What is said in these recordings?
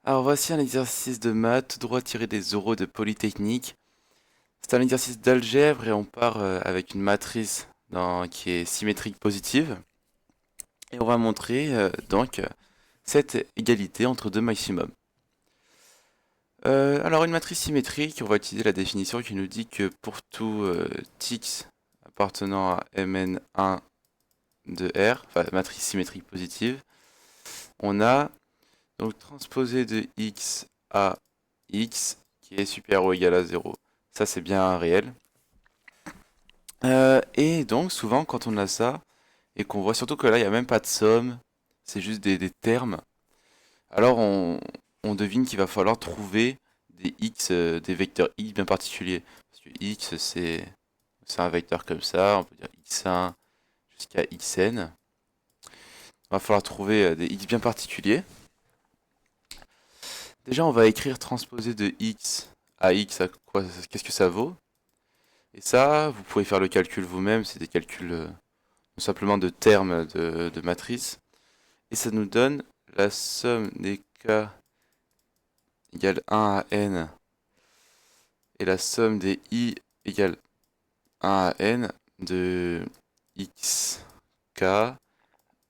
Alors voici un exercice de maths, tout droit tiré des oraux de Polytechnique. C'est un exercice d'algèbre et on part avec une matrice qui est symétrique positive. Et on va montrer cette égalité entre deux maximums. Alors une matrice symétrique, on va utiliser la définition qui nous dit que pour tout x appartenant à Mn1 de R, enfin matrice symétrique positive, on a donc transposé de x à x qui est supérieur ou égal à 0. Ça, c'est bien un réel. Et donc, souvent, quand on a ça, et qu'on voit surtout que là, il n'y a même pas de somme, c'est juste des termes, alors on devine qu'il va falloir trouver des x, des vecteurs x bien particuliers. Parce que x, c'est un vecteur comme ça, on peut dire x1 jusqu'à xn. Il va falloir trouver des x bien particuliers. Déjà, on va écrire transposé de x à x, à quoi, qu'est-ce que ça vaut. Et ça, vous pouvez faire le calcul vous-même, c'est des calculs simplement de termes de matrice. Et ça nous donne la somme des k égale 1 à n et la somme des i égale 1 à n de x k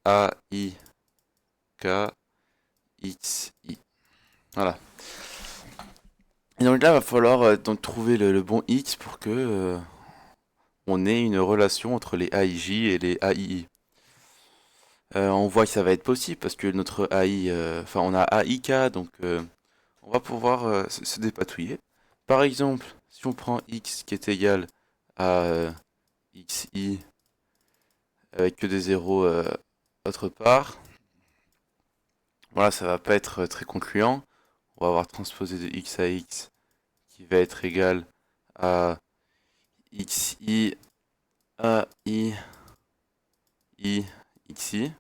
a i k x i. Voilà. Et donc là, il va falloir donc trouver le bon x pour que on ait une relation entre les aij et les aii. On voit que ça va être possible parce que notre AI, enfin on a AIK, donc on va pouvoir se dépatouiller. Par exemple, si on prend x qui est égal à xi avec que des zéros autre part, voilà, ça va pas être très concluant. On va avoir transposé de x à x qui va être égal à xi a i i xi.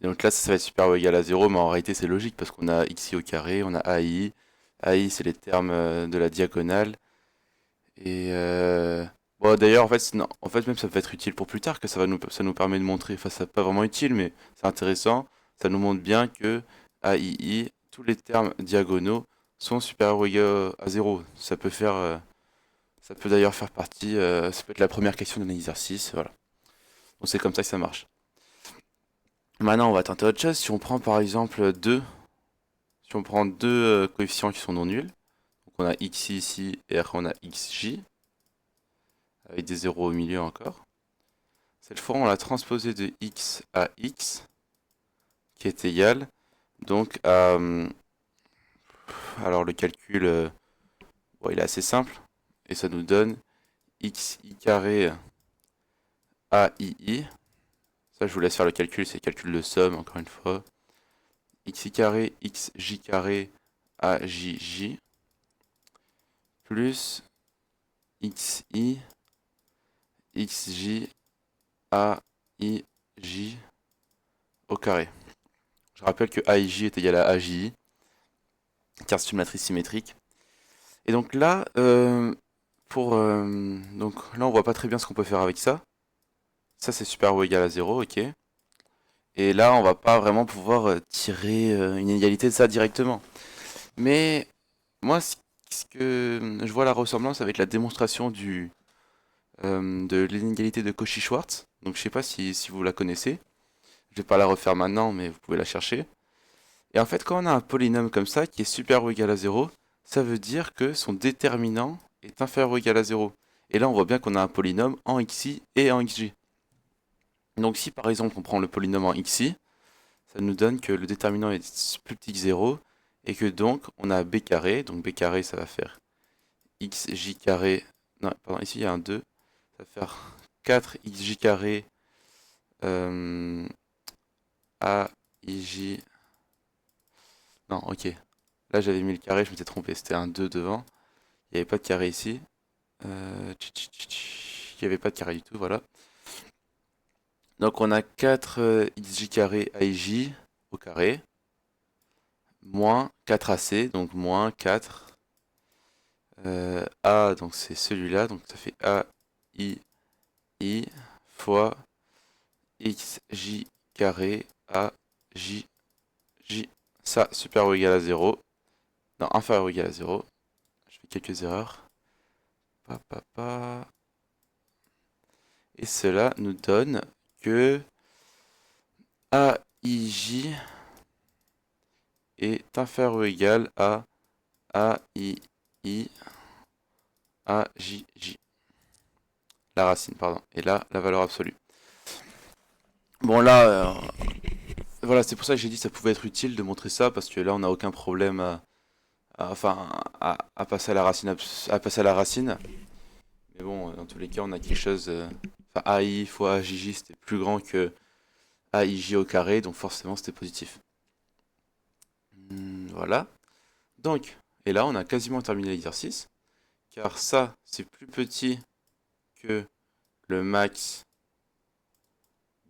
Et donc là, ça va être supérieur ou égal à 0, mais en réalité, c'est logique parce qu'on a xi au carré, on a ai. Ai, c'est les termes de la diagonale. Et bon, d'ailleurs, en fait, non, en fait, même ça peut être utile pour plus tard, que ça nous permet de montrer, enfin, c'est pas vraiment utile, mais c'est intéressant. Ça nous montre bien que ai, tous les termes diagonaux sont supérieurs ou égaux à 0. Ça peut d'ailleurs faire partie, ça peut être la première question d'un exercice, voilà. Donc c'est comme ça que ça marche. Maintenant, on va tenter autre chose. Si on prend par exemple si on prend deux coefficients qui sont non nuls, donc on a xi ici et après on a xj, avec des zéros au milieu encore. Cette fois, on l'a transposé de x à x, qui est égal donc à... alors le calcul, bon, il est assez simple, et ça nous donne xi carré aii. Ça, je vous laisse faire le calcul, c'est le calcul de somme, encore une fois. Xi carré xj carré ajj, plus xi xj aij au carré. Je rappelle que aij est égal à aj, car c'est une matrice symétrique. Et donc là, donc là, on voit pas très bien ce qu'on peut faire avec ça. Ça, c'est super ou égal à 0, ok. Et là, on va pas vraiment pouvoir tirer une égalité de ça directement. Mais moi, ce que je vois la ressemblance avec la démonstration de l'inégalité de Cauchy-Schwarz. Donc je sais pas si vous la connaissez. Je vais pas la refaire maintenant, mais vous pouvez la chercher. Et en fait, quand on a un polynôme comme ça, qui est supérieur ou égal à 0, ça veut dire que son déterminant est inférieur ou égal à 0. Et là, on voit bien qu'on a un polynôme en xi et en xj. Donc si par exemple on prend le polynôme en xi, ça nous donne que le déterminant est plus petit que 0, et que donc on a b carré, donc b carré ça va faire xj carré, non pardon, ici il y a un 2, ça va faire 4xj carré aij, non ok, là j'avais mis le carré, je m'étais trompé, c'était un 2 devant. Il n'y avait pas de carré ici. Il n'y avait pas de carré du tout, voilà. Donc on a 4 xj carré aij au carré, moins 4ac, donc moins 4 a, donc c'est celui-là, donc ça fait a i i fois xj carré a j j. ça supérieur ou égal à 0. Non, inférieur ou égal à 0. Je fais quelques erreurs. Pa, pa, pa. Et cela nous donne que AIJ est inférieur ou égal à AII AJJ. La racine, pardon. Et là, la valeur absolue. Bon, là, voilà, c'est pour ça que j'ai dit que ça pouvait être utile de montrer ça, parce que là, on n'a aucun problème enfin, à passer à la racine, à passer à la racine. Mais bon, dans tous les cas, on a quelque chose. Enfin, AI fois AJJ, c'était plus grand que AIJ au carré, donc forcément, c'était positif. Voilà. Donc, et là, on a quasiment terminé l'exercice, car ça, c'est plus petit que le max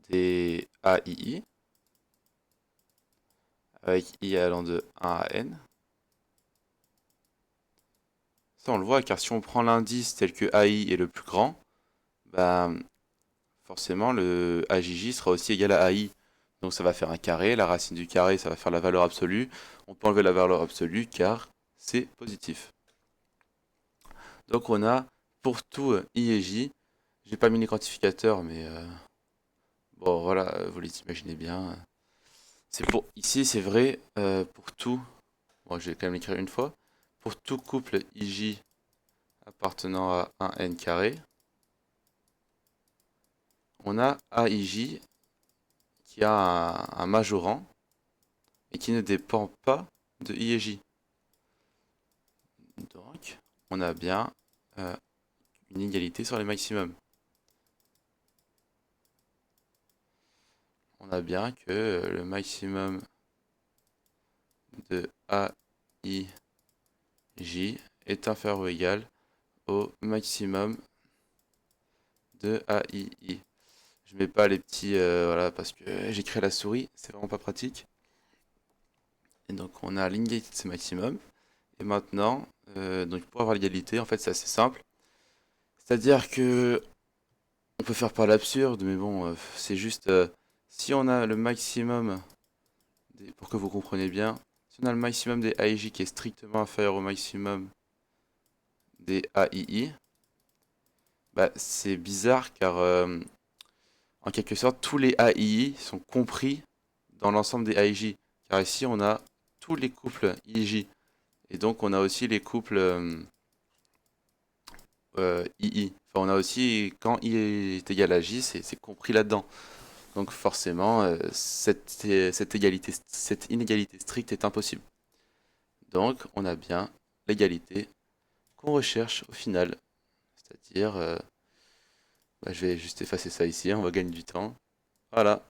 des AII, avec I allant de 1 à n. Ça, on le voit, car si on prend l'indice tel que AI est le plus grand, bah, forcément, le AJJ sera aussi égal à AI. Donc ça va faire un carré, la racine du carré, ça va faire la valeur absolue. On peut enlever la valeur absolue, car c'est positif. Donc on a, pour tout I et J, j'ai pas mis les quantificateurs, mais bon, voilà, vous les imaginez bien. C'est pour, ici, c'est vrai, pour tout, bon, je vais quand même l'écrire une fois, pour tout couple IJ appartenant à un n carré, on a AIJ qui a un majorant et qui ne dépend pas de I et J. Donc, on a bien une égalité sur les maximums. On a bien que le maximum de AIJ est inférieur ou égal au maximum de AII. Je mets pas les petits, voilà, parce que j'écris à la souris, c'est vraiment pas pratique. Et donc on a l'égalité de ces maximums. Et maintenant, donc pour avoir l'égalité, en fait c'est assez simple. C'est-à-dire que on peut faire par l'absurde, mais bon, c'est juste si on a le maximum, pour que vous compreniez bien, si on a le maximum des AIJ qui est strictement inférieur au maximum des AII, bah, c'est bizarre car en quelque sorte tous les AII sont compris dans l'ensemble des AIJ. Car ici on a tous les couples IJ. Et donc on a aussi les couples II. Enfin on a aussi quand I est égal à J, c'est compris là-dedans. Donc forcément cette inégalité stricte est impossible. Donc on a bien l'égalité qu'on recherche au final. C'est-à-dire, bah, je vais juste effacer ça ici, on va gagner du temps. Voilà.